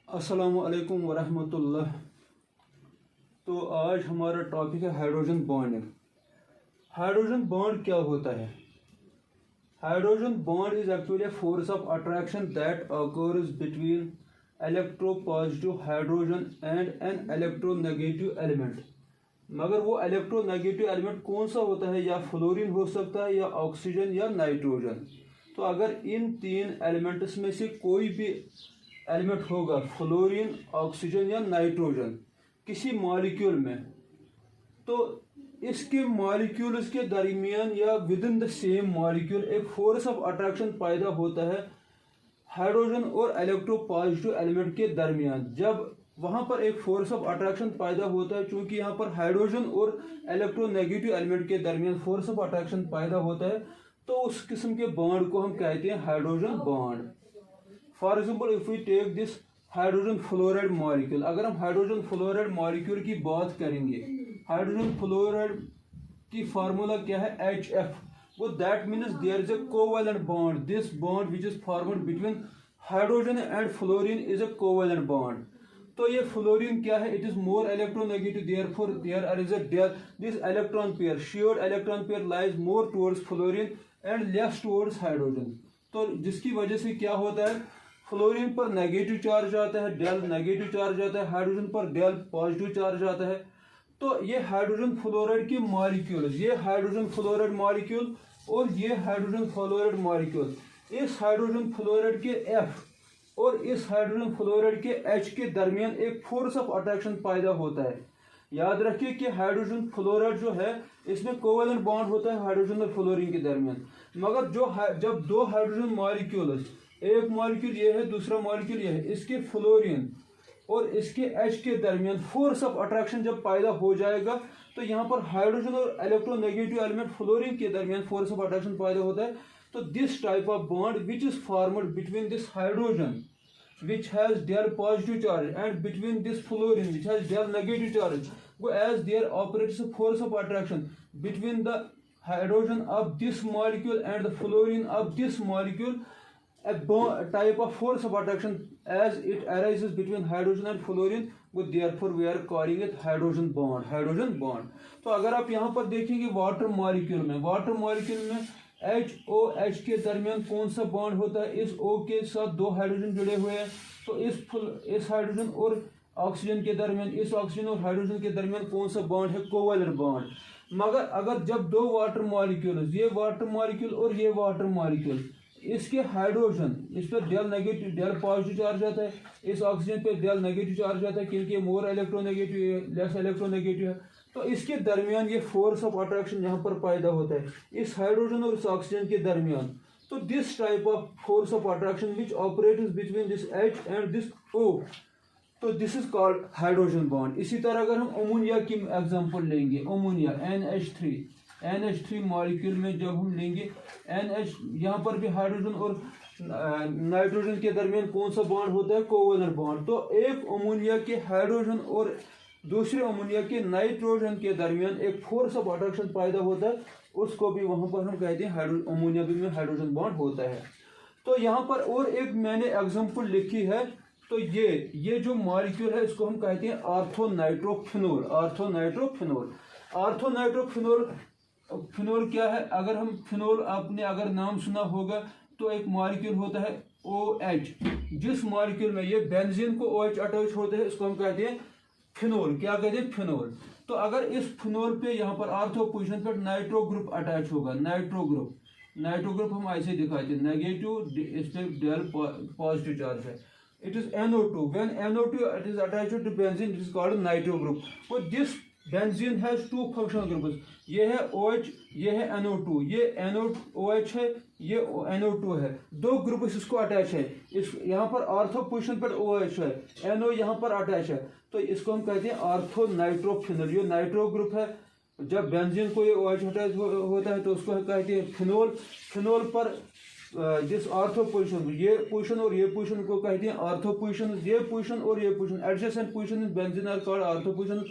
अस्सलामु अलैकुम वरहमतुल्लाह। तो आज हमारा टॉपिक है हाइड्रोजन बॉन्डिंग। हाइड्रोजन बॉन्ड क्या होता है? Hydrogen bond is actually a force of attraction that occurs between electropositive hydrogen and an electronegative element। मगर वो इलेक्ट्रोनेगेटिव एलिमेंट कौन सा होता है? या फ्लोरीन हो सकता है, या ऑक्सीजन, या नाइट्रोजन। तो अगर इन तीन एलिमेंट्स में से कोई भी एलिमेंट होगा, फ्लोरीन, ऑक्सीजन या नाइट्रोजन, किसी मॉलिक्यूल में, तो इसके मॉलिक्यूल्स के दरमियान या with in the same molecule एक फोर्स ऑफ अट्रैक्शन पैदा होता है हाइड्रोजन और इलेक्ट्रोपॉजिटिव एलिमेंट के दरमियान। जब वहां पर एक फोर्स ऑफ अट्रैक्शन पैदा होता है, चूंकि यहाँ पर हाइड्रोजन और इलेक्ट्रोनेगेटिव एलिमेंट के दरमियान फोर्स ऑफ अट्रैक्शन पैदा होता है, तो उस किस्म के बॉन्ड को हम कहते हैं hydrogen bond. For example, if we take this hydrogen fluoride molecule, अगर हम हाइड्रोजन फ्लोराइड मॉलिक्यूल की बात करेंगे, हाइड्रोजन फ्लोराइड की फार्मूला क्या है? HF। वो that means there is a covalent bond. This bond which is formed between hydrogen and fluorine is a covalent bond. तो ये फ्लोरीन क्या है? It is more electronegative, therefore there is a this electron pair, shared electron pair lies more towards fluorine and less towards hydrogen. तो जिसकी वजह से क्या होता है, फ्लोरीन पर नेगेटिव चार्ज आता है, डेल नेगेटिव चार्ज आता है, हाइड्रोजन पर डेल पॉजिटिव चार्ज आता है। तो ये हाइड्रोजन फ्लोराइड की मॉलिक्यूल, ये हाइड्रोजन फ्लोराइड मॉलिक्यूल और ये हाइड्रोजन फ्लोराइड मॉलिक्यूल, इस हाइड्रोजन फ्लोराइड के F और इस हाइड्रोजन फ्लोराइड के H के दरमियान एक फोर्स ऑफ अट्रैक्शन पैदा होता है। याद रखिए कि हाइड्रोजन फ्लोराइड जो है, इसमें कोवैलेंट बॉन्ड होता है हाइड्रोजन और फ्लोरीन के दरमियान। मगर जब दो हाइड्रोजन मॉलिक्यूल्स, एक मॉलिक्यूल ये है, दूसरा मॉलिक्यूल ये है, इसके फ्लोरीन और इसके H के दरमियान फोर्स ऑफ अट्रैक्शन जब पैदा हो जाएगा, तो यहाँ पर हाइड्रोजन और इलेक्ट्रोनेगेटिव एलिमेंट फ्लोरीन के दरमियान फोर्स ऑफ अट्रैक्शन पैदा होता है। तो this type of bond which is formed between this hydrogen which has del positive charge and between this fluorine which has del negative charge, as there operates a force of attraction between the hydrogen of this molecule and the fluorine of this molecule, a type of force of attraction as it arises between hydrogen and fluorine, therefore we are calling it hydrogen bond, hydrogen bond। तो अगर आप यहाँ पर देखेंगे water molecule में HOH के दरमियान कौन सा बॉन्ड होता है? इस O के साथ दो हाइड्रोजन जुड़े हुए हैं, तो इस हाइड्रोजन और ऑक्सीजन के दरमियान, इस ऑक्सीजन और हाइड्रोजन के दरमियान कौन सा बॉन्ड है? Covalent bond. मगर अगर जब दो वाटर मॉलिक्यूल, ये वाटर मॉलिक्यूल और ये वाटर मॉलिक्यूल, इसके हाइड्रोजन, इस पर del negative del positive charge आता है, इस ऑक्सीजन पे डेल नेगेटिव चार्ज आता है, क्योंकि मोर इलेक्ट्रोनेगेटिव लेस इलेक्ट्रोनेगेटिव है। तो इसके दरमियान ये फोर्स ऑफ अट्रैक्शन यहाँ पर पैदा होता है इस हाइड्रोजन और इस ऑक्सीजन के दरमियान। तो this type of force of attraction which operates between this H and this O, तो this is called hydrogen bond. इसी तरह अगर हम अमोनिया की एग्जांपल लेंगे, अमोनिया NH3 मॉलिक्यूल में जब हम लेंगे NH, यहाँ पर भी हाइड्रोजन और नाइट्रोजन के दरमियान कौन सा बॉन्ड होता है? Covalent bond. तो एक अमोनिया के हाइड्रोजन और दूसरे अमोनिया के नाइट्रोजन के दरमियान एक फोर्स ऑफ अट्रैक्शन पैदा होता है, उसको भी वहां पर हम कहते हैं अमोनिया में हाइड्रोजन बॉन्ड होता है। तो यहाँ पर और एक मैंने एग्जांपल लिखी है, तो ये जो मॉलिक्यूल है इसको हम कहते हैं आर्थोनाइट्रोफिनोल क्या है? अगर हम फिनोल, आपने अगर नाम सुना होगा, तो एक मॉलिक्यूल होता है OH, जिस मॉलिक्यूल में ये बेंजीन को OH अटैच होता है, इसको हम कहते हैं फिनोल। क्या कहते हैं? फिनोल। तो अगर इस फिनोल पे यहाँ पर आर्थो पोजीशन पर नाइट्रो ग्रुप अटैच होगा, नाइट्रो ग्रुप हम ऐसे दिखाते हैं, नेगेटिव, इस पे डेल पॉजिटिव चार्ज है, it is NO2। when NO2 it is attached to benzene, it is called nitro group। so this benzene has two functional groups, ये है OH, ये है NO2, ये OH है, ये NO2 है, दो ग्रुप इसको अटैच है। इस यहाँ पर ऑर्थो पोजीशन पर OH है, NO यहाँ पर अटैच है, तो इसको हम कहते हैं आर्थो नाइट्रोफिनोल। ये नाइट्रो ग्रुप है, जब बेंजीन को ये OH होता है तो उसको कहते हैं फिनोल। फिनोल पर जिस ऑर्थो पोजिशन, ये पोजिशन और ये पोजिशन को कहते हैं ऑर्थो पोजिशन। ये पोजिशन और ये position, adjacent position in benzene are called ortho position.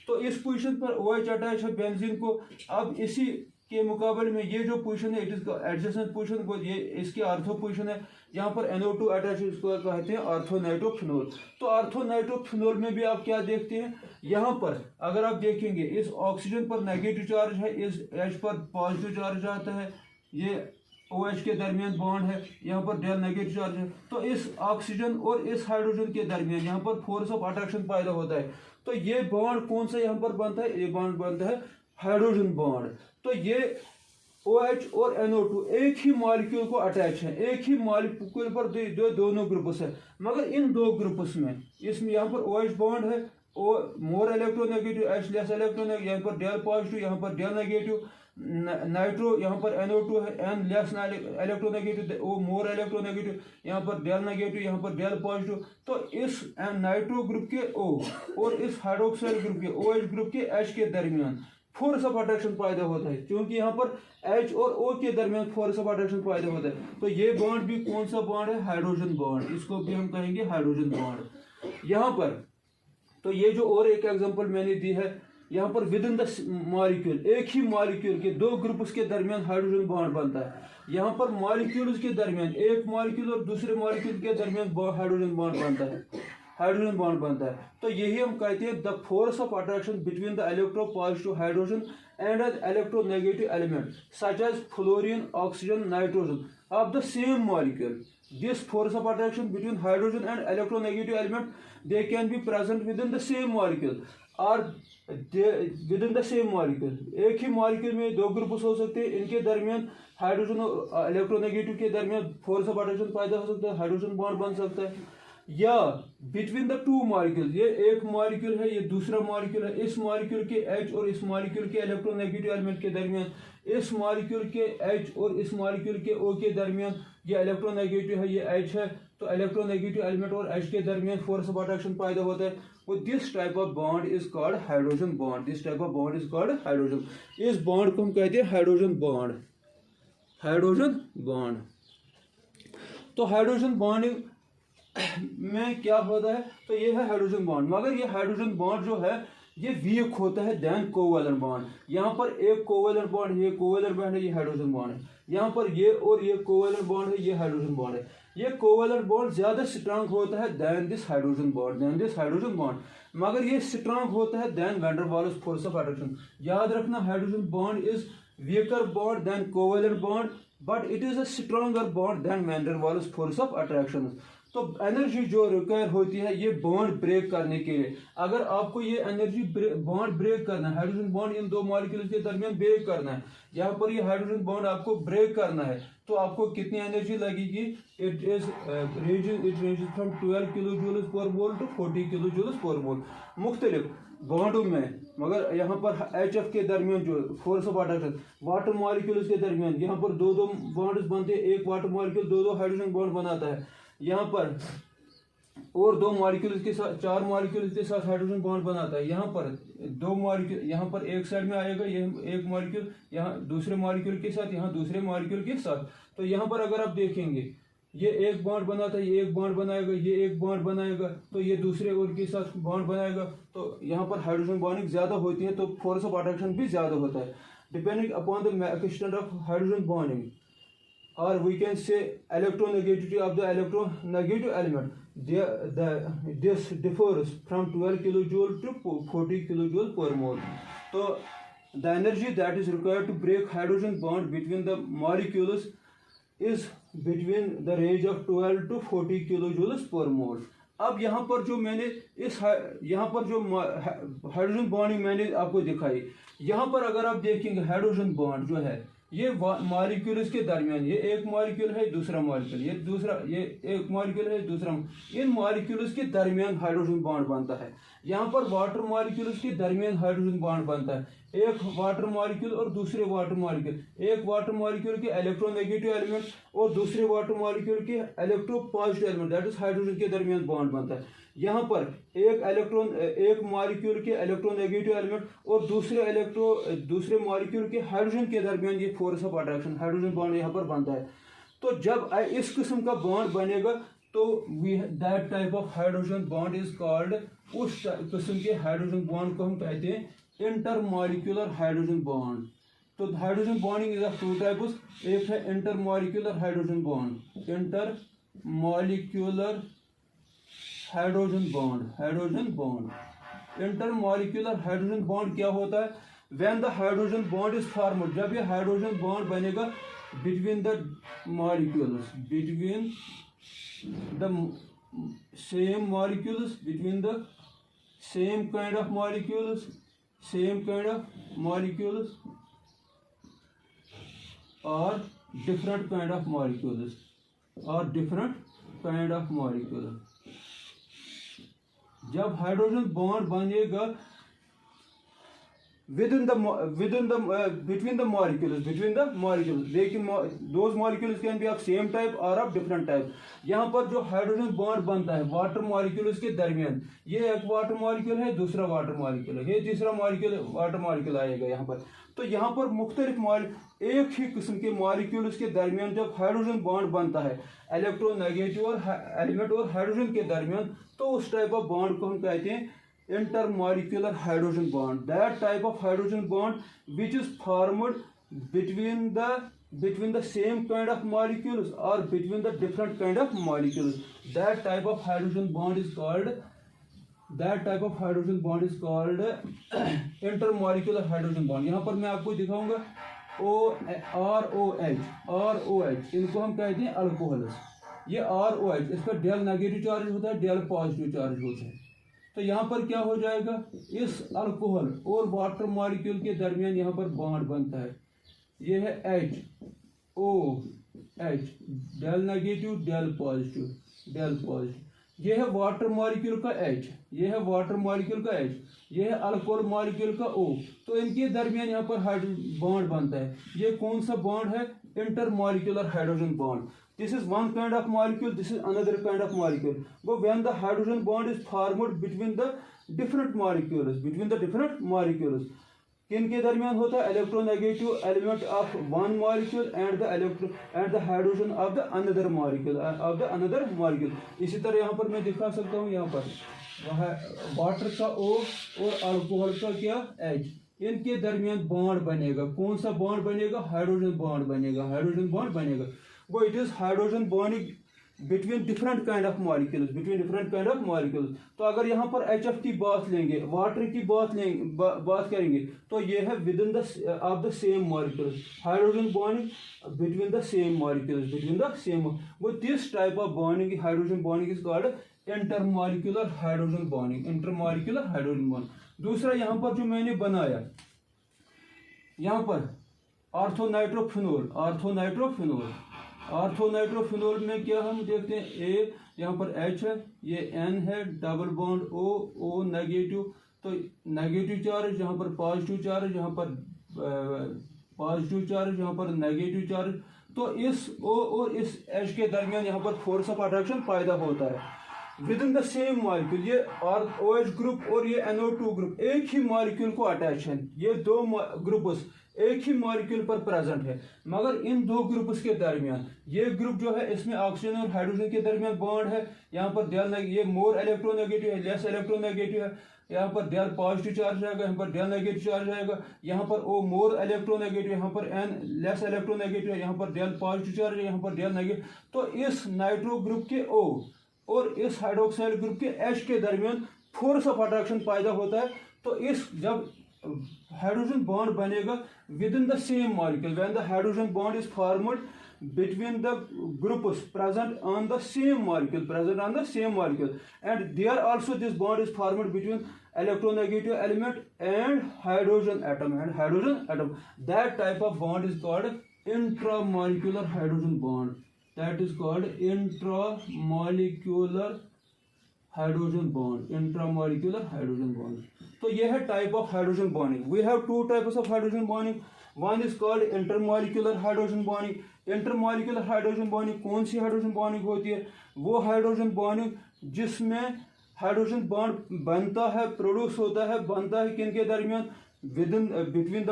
तो इस पोजिशन पर OH अटैच है बेंजीन को। अब इसी के मुकाबले में ये जो पोजीशन है इट इज एडजेसेंट पोजीशन को, ये इसकी ऑर्थो पोजीशन है। यहाँ पर NO2 अटैच, इसको कहते हैं ऑर्थोनाइट्रोफिनोल। तो ऑर्थोनाइट्रोफिनोल में भी आप क्या देखते हैं, यहाँ पर अगर आप देखेंगे इस ऑक्सीजन पर नेगेटिव चार्ज है, इस H पर पॉजिटिव चार्ज आता है, ये OH के दरमियान बॉन्ड है, यहाँ पर डेल नेगेटिव चार्ज है। तो इस ऑक्सीजन और इस हाइड्रोजन के दरमियान यहाँ पर फोर्स ऑफ अट्रैक्शन पैदा होता है। तो ये बॉन्ड कौन सा यहाँ पर बनता है, ये बॉन्ड बनता है हाइड्रोजन बॉन्ड। तो ये OH और NO2 एक ही मॉलिक्यूल को अटैच है, एक ही मॉलिक्यूल पर दोनों ग्रुप्स है। मगर इन दो ग्रुप्स में, इसमें यहाँ पर OH बॉन्ड है, more electronegative, H less electronegative, यहाँ पर डेल पॉजिटिव, यहाँ पर डेल नेगेटिव। नाइट्रो यहाँ पर NO2 है, N less electronegative, O more electronegative, यहाँ पर डेल नेगेटिव, यहाँ पर डेल पॉजिटिव। तो इस नाइट्रो ग्रुप के O और इस हाइड्रोक्साइड ग्रुप के OH ग्रुप के H के दरमियान फोर्स ऑफ अट्रैक्शन पैदा होता है, क्योंकि यहाँ पर H और O के दरमियान फोर्स ऑफ अट्रैक्शन पैदा होता है। तो ये बॉन्ड भी कौन सा बॉन्ड है, हाइड्रोजन बॉन्ड, इसको भी हम कहेंगे हाइड्रोजन बॉन्ड। यहाँ पर तो ये जो और एक एग्जांपल मैंने दी है, यहाँ पर विद इन द मॉलिक्यूल, एक ही मॉलिक्यूल के दो ग्रुप्स के दरमियान हाइड्रोजन बॉन्ड बनता है। यहाँ पर मॉलिक्यूल्स के दरमियान, एक मॉलिक्यूल और दूसरे मॉलिक्यूल के दरमियान हाइड्रोजन बॉन्ड बनता है, हाइड्रोजन बॉन्ड बनता है। तो यही हम कहते हैं the force of attraction between the electropositive hydrogen and an electronegative element such as fluorine, oxygen, nitrogen of the same molecule. This force of attraction between hydrogen and electronegative element they can be present within the same molecule और within the same molecule. एक ही molecule में दो groups हो सकते हैं, इनके दरमियान हाइड्रोजन और इलेक्ट्रोनेगेटिव के दरमियान फोर्स ऑफ अट्रैक्शन पैदा हो सकता है, हाइड्रोजन बॉन्ड बन सकता है। या बिटवीन द टू मॉलिक्यूल, ये एक मॉलिक्यूल है, ये दूसरा मॉलिक्यूल है, इस मॉलिक्यूल के H और इस मॉलिक्यूल के इलेक्ट्रोनेगेटिव एलिमेंट के दरमियान, इस मॉलिक्यूल के H और इस मॉलिक्यूल के O के दरमियान, ये इलेक्ट्रोनेगेटिव है, ये H है, तो इलेक्ट्रोनेगेटिव एलिमेंट और H के दरमियान फोर्स ऑफ अट्रैक्शन पैदा होता है। वो this type of bond is called hydrogen bond. This type of bond is called hydrogen. इस बॉन्ड को हम कहते हैं हाइड्रोजन बॉन्ड, हाइड्रोजन बॉन्ड। तो हाइड्रोजन बॉन्डिंग में क्या होता है, तो ये है हाइड्रोजन बॉन्ड। मगर ये हाइड्रोजन बॉन्ड जो है ये वीक होता है देन कोवैलेंट बॉन्ड। यहाँ पर एक कोवैलेंट बॉन्ड, ये कोवैलेंट बॉन्ड है, ये हाइड्रोजन बॉन्ड है। यहाँ पर ये और ये कोवैलेंट बॉन्ड है, ये हाइड्रोजन बॉन्ड है। ये कोवैलेंट बॉन्ड ज्यादा स्ट्रांग होता है than this hydrogen bond, than this hydrogen bond. मगर ये स्ट्रांग होता है than van der Waals force of attraction. याद रखना, hydrogen bond is weaker bond than covalent bond, but it is a stronger bond than van der Waals force of attraction. तो energy जो require होती है ये bond break करने के लिए, अगर आपको ये एनर्जी बॉन्ड ब्रेक करना है, हाइड्रोजन बॉन्ड इन दो मॉलिक्यूल्स के दरमियान ब्रेक करना है, यहाँ पर ये हाइड्रोजन बॉन्ड आपको ब्रेक करना है, तो आपको कितनी एनर्जी लगेगी? It ranges from 12 kilojoules per mole to 40 kilo joules per मोल मुख्तलिफ बॉन्डों में। मगर यहाँ पर HF के दरमियान जो force of attraction, water molecules के दरमियान यहाँ पर दो दो बॉन्ड्स बनते हैं, एक वाटर मॉलिक्यूल दो दो हाइड्रोजन बॉन्ड बनाता है, यहाँ पर और दो मॉलिक्यूल्स के साथ, चार मॉलिक्यूल्स के साथ हाइड्रोजन बॉन्ड बनाता है। यहाँ पर दो मॉलिक्यूल, यहाँ पर एक साइड में आएगा ये एक मॉलिक्यूल, यहाँ दूसरे मॉलिक्यूल के साथ, यहाँ दूसरे मॉलिक्यूल के साथ। तो यहाँ पर अगर आप देखेंगे ये एक बॉन्ड बनाता है, ये एक बॉन्ड बनाएगा, ये एक बॉन्ड बनाएगा, तो ये दूसरे और के साथ बॉन्ड बनाएगा। तो यहाँ पर हाइड्रोजन बॉन्डिंग ज्यादा होती है, तो फोर्स ऑफ अट्रैक्शन भी ज्यादा होता है। Depending upon the extent of hydrogen bonding, or we can say electronegativity of the electronegative element, this differs from 12 kilojoule to 40 kilojoule per mole. So the energy that is required to break hydrogen bond between the molecules is between the range of 12 to 40 kilojoules per mole. अब यहाँ पर जो मैंने यहाँ पर जो hydrogen bonding मैंने आपको दिखाई, यहाँ पर अगर आप देखेंगे हाइड्रोजन बॉन्ड जो है ये मॉलिक्यूल्स के दरमियान, ये एक मॉलिक्यूल है दूसरा मॉलिक्यूल, ये दूसरा, ये एक मॉलिक्यूल है दूसरा, इन मॉलिक्यूल्स के दरमियान हाइड्रोजन बॉन्ड बनता है। यहाँ पर वाटर मॉलिक्यूल्स के दरमियान हाइड्रोजन बॉन्ड बनता है, एक वाटर मॉलिक्यूल और दूसरे वाटर मॉलिक्यूल, एक वाटर मॉलिक्यूल के इलेक्ट्रोनेगेटिव एलिमेंट और दूसरे वाटर मॉलिक्यूल के electropositive element, that is hydrogen के दरमियान बॉन्ड बनता है। यहाँ पर एक मॉलिक्यूल के इलेक्ट्रोनेगेटिव एलिमेंट और दूसरे मॉलिक्यूल के हाइड्रोजन के दरमियान ये force of attraction hydrogen bond यहाँ पर बनता है। तो जब इस किस्म का बॉन्ड बनेगा तो that type of hydrogen bond is called, उस किस्म के हाइड्रोजन बॉन्ड को हम कहते हैं इंटरमॉलिक्यूलर हाइड्रोजन बॉन्ड। तो hydrogen bonding is of two types, एक है intermolecular hydrogen bond, intermolecular hydrogen bond. Intermolecular hydrogen bond क्या होता है? When the hydrogen bond is formed, जब ये हाइड्रोजन बॉन्ड बनेगा between the molecules, between the same molecules, between the same kind of molecules, और different kind of molecules, जब hydrogen bond बनेगा between the molecules, लेकिन those molecules can be of same type or of different type। यहाँ पर जो hydrogen bond बनता है water molecules के दरमियान, ये एक वाटर मॉलिक्यूल है, दूसरा वाटर मॉलिक्यूल है, ये तीसरा मॉलिक्यूल वाटर मॉलिक्यूल आएगा यहाँ पर। तो यहाँ पर मुख्तलिफ एक ही किस्म के मॉलिक्यूल्स के दरमियान जब हाइड्रोजन बॉन्ड बनता है इलेक्ट्रोनेगेटिव और एलिमेंट और हाइड्रोजन के दरमियान, तो उस टाइप ऑफ बॉन्ड को हम कहते हैं intermolecular hydrogen bond। That type of hydrogen bond which is formed between the same kind of molecules or between the different kind of molecules, that type of hydrogen bond is called intermolecular hydrogen bond। यहाँ पर मैं आपको दिखाऊंगा ROH, इनको हम कहते हैं alcohols. ये ROH, इसका डेल नेगेटिव चार्ज होता है, डेल पॉजिटिव चार्ज होता है। तो यहाँ पर क्या हो जाएगा, इस अल्कोहल और वाटर मॉलिक्यूल के दरमियान यहाँ पर बॉन्ड बनता है, ये है HOH, del negative del positive, ये है वाटर मॉलिक्यूल का H, ये है वाटर मॉलिक्यूल का H, ये है अल्कोहल मॉलिक्यूल का O। तो इनके दरमियान यहाँ पर हाइड्रोजन बॉन्ड बनता है। ये कौन सा बॉन्ड है? Intermolecular hydrogen bond. This is one kind of molecule, this is another kind of molecule। But when the hydrogen bond is formed between the different molecules, किनके दरमियान होता है? Electronegative element of one molecule and the hydrogen of the another molecule. इसी तरह यहाँ पर मैं दिखा सकता हूँ, यहाँ पर वाटर का O और अल्कोहल का क्या H, इनके दरमियान बॉन्ड बनेगा। कौन सा बॉन्ड बनेगा? हाइड्रोजन बॉन्ड बनेगा। वो it is hydrogen bonding between different kind of molecules. तो अगर यहाँ पर HF की बात लेंगे, वाटर की बात करेंगे, तो ये है within the same molecules, hydrogen bonding between the same molecules, वो this type of bonding, hydrogen bonding is called intermolecular hydrogen bonding. दूसरा यहाँ पर जो मैंने बनाया, यहाँ पर ऑर्थोनाइट्रोफिनोल में क्या हम देखते हैं, A यहाँ पर H है, ये N है, डबल बॉन्ड O नेगेटिव, तो नेगेटिव चार्ज, यहाँ पर पॉजिटिव चार्ज, यहाँ पर पॉजिटिव चार्ज, यहाँ पर नेगेटिव चार्ज। तो इस O और इस H के दरमियान यहाँ पर फोर्स ऑफ अट्रैक्शन पैदा होता है with in the same molecule. ये OH ग्रुप और ये NO2 ग्रुप एक ही मॉलिक्यूल को अटैच है, ये दो ग्रुप्स एक ही मॉलिक्यूल पर प्रेजेंट है, मगर इन दो ग्रुप्स के दरमियान ये ग्रुप जो है, इसमें ऑक्सीजन और हाइड्रोजन के दरमियान बॉन्ड है। यहाँ पर ये मोर इलेक्ट्रोनेगेटिव है, लेस इलेक्ट्रोनेगेटिव है, यहाँ पर डेल पॉजिटिव चार्ज आएगा, यहाँ पर डेल नेगेटिव चार्ज आएगा, यहाँ पर O मोर इलेक्ट्रोनेगेटिव, यहाँ पर N लेस इलेक्ट्रोनेगेटिव है, यहाँ पर डेल पॉजिटिव चार्ज है, यहाँ पर डेल नेगेटिव। तो इस नाइट्रो ग्रुप के O और इस हाइड्रोक्साइड ग्रुप के H के दरमियान फोर्स ऑफ अट्रैक्शन पैदा होता है। तो इस जब हाइड्रोजन बॉन्ड बनेगा with in the same molecule, when the hydrogen bond is formed between the groups present on the same molecule, and there also this bond is formed between electronegative element and hydrogen atom, that type of bond is called intramolecular hydrogen bond, that is called intramolecular hydrogen bond, intramolecular hydrogen bond. तो यह है type of hydrogen bonding. We have two types of hydrogen bonding, one is called intermolecular hydrogen bonding. Intermolecular hydrogen bonding कौन सी hydrogen bonding होती है? वो hydrogen bonding जिसमें hydrogen bond बनता है, प्रोड्यूस होता है, बनता है किन के दरमियान? Within between the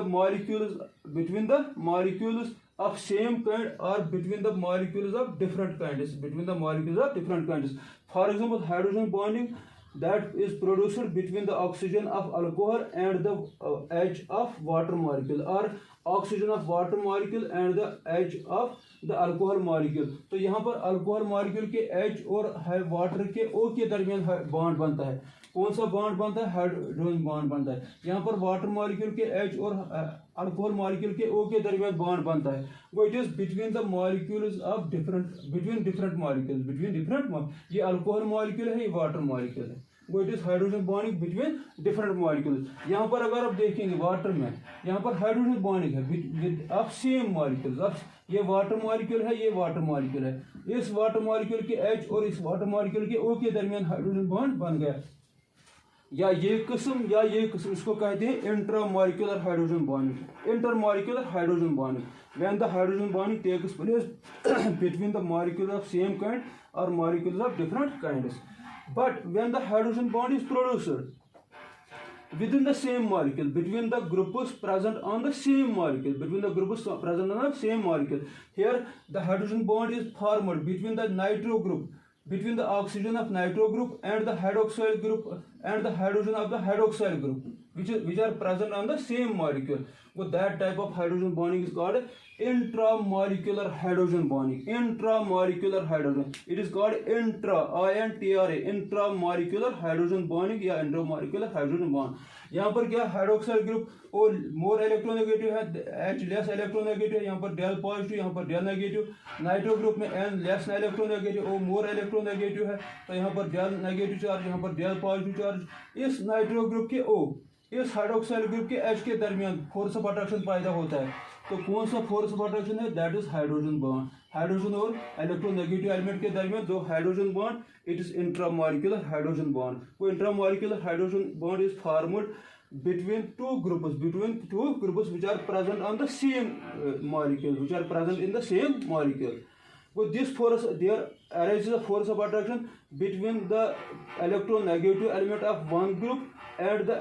molecules of same kind or between the molecules of different kinds, for example hydrogen bonding that is produced between the oxygen of alcohol and the H of water molecule, or oxygen of water molecule and the H of the alcohol molecule। तो यहाँ पर alcohol molecule के H और water के O के दरमियान bond बनता है। कौन सा बॉन्ड बनता है? हाइड्रोजन बॉन्ड बनता है। यहाँ पर वाटर मॉलिक्यूल के H और अल्कोहल मॉलिक्यूल के O के दरमियान बॉन्ड बनता है। वो it is between the molecules of between different molecules. ये अल्कोहल मॉलिक्यूल है, ये वाटर मॉलिक्यूल है। वो it is hydrogen bonding between different molecules. यहाँ पर अगर आप देखेंगे वाटर में, यहाँ पर हाइड्रोजन बॉन्डिंग है ऑफ सेम मॉलिक्यूल्स। ये वाटर मॉलिक्यूल है, ये वाटर मॉलिक्यूल है। इस वाटर मॉलिक्यूल के H और इस वाटर मॉलिक्यूल के O के दरमियान हाइड्रोजन बॉन्ड बन गया। या ये किस्म इसको कहते हैं intramolecular hydrogen bonding, intermolecular hydrogen bonding. When the hydrogen bonding takes place between the molecules of same kind और molecules of different kinds, but when the hydrogen bond is produced within the same molecule between the groups present on the same molecule, here the hydrogen bond is formed between the nitro group, between the oxygen of nitro group and the hydroxyl group and the hydrogen of the hydroxyl group, which are present on the same molecule. So that type of hydrogen bonding is called intramolecular hydrogen bonding. Intramolecular hydrogen, it is called intramolecular hydrogen bonding या intramolecular hydrogen bond। यहाँ पर क्या hydroxyl group और more electronegative है, H less electronegative है, यहाँ पर del positive, यहाँ पर डेल नेगेटिव। नाइट्रो ग्रुप में N लेस इलेक्ट्रोनेगेटिव और मोर इलेक्ट्रोनेगेटिव है, तो यहाँ पर डेल नेगेटिव चार्ज, यहाँ पर डेल पॉजिटिव चार्ज। इस नाइट्रो ग्रुप के O, इस हाइड्रोक्साइल ग्रुप के H के दरमियान फोर्स ऑफ अट्रैक्शन पैदा होता है। तो कौन सा फोर्स ऑफ अट्रैक्शन है? That is hydrogen bond. Hydrogen और इलेक्ट्रोनेगेटिव एलिमेंट के दरमियान जो hydrogen bond, it is intramolecular hydrogen bond. वो intramolecular hydrogen bond is formed between two groups which are present on the same molecule, with this force there arises a force of attraction between the electronegative element of one group and the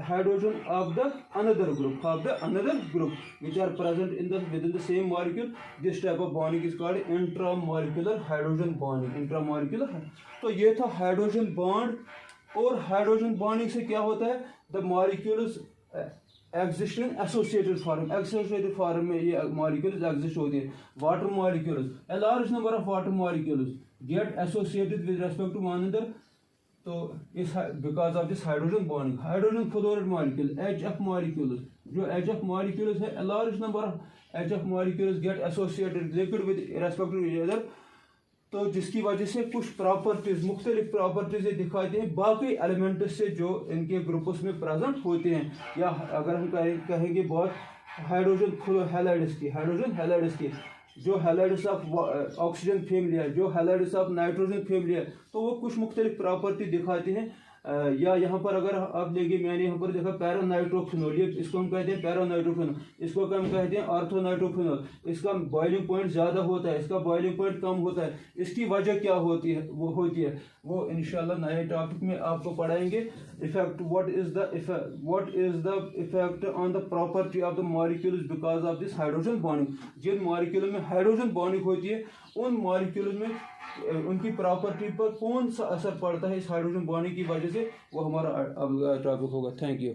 hydrogen of the another group which are present within the same molecule. This type of bonding is called intramolecular hydrogen bonding, तो ये था hydrogen bond. और hydrogen bonding से क्या होता है? The molecules exist in associated form में ये मॉलिक्यूल्स एग्जिस्ट होती है। Water molecules, a large number of water molecules get associated with respect to one another. तो इस because of this hydrogen bonding, hydrogen fluoride molecule HF molecules, जो HF molecules है, a large number of HF molecules get associated liquid with respect to each other. तो जिसकी वजह से कुछ properties, मुख्तलिफ प्रॉपर्टीज दिखाते हैं बाकी एलिमेंट्स से जो इनके ग्रुप्स में प्रेजेंट होते हैं। या अगर हम कहेंगे बहुत हाइड्रोजन हैलाइड्स की, जो हैलाइड्स ऑफ ऑक्सीजन फैमिली है, जो हैलाइड्स ऑफ नाइट्रोजन फैमिली है, तो वो कुछ मुख्तलिफ प्रॉपर्टी दिखाते हैं। या यहाँ पर अगर आप लेंगे, मैंने यहाँ पर देखा पैरानाइट्रोफिनोल, ये इसको हम कहते हैं पैरानाइट्रोफिनोल, इसको हम कहते हैं ऑर्थोनाइट्रोफिनोल। इसका बॉइलिंग पॉइंट ज़्यादा होता है, इसका बॉइलिंग पॉइंट कम होता है। इसकी वजह क्या होती है? वो इंशाल्लाह नए टॉपिक में आपको पढ़ाएंगे। Effect, what is the effect on the property of the molecules because of this hydrogen bonding. जिन मॉलिक्यूल में हाइड्रोजन बॉन्डिंग होती है, उन मॉलिक्यूल में उनकी प्रॉपर्टी पर कौन सा असर पड़ता है इस हाइड्रोजन बॉन्डिंग की वजह से, वो हमारा अब टॉपिक होगा। Thank you.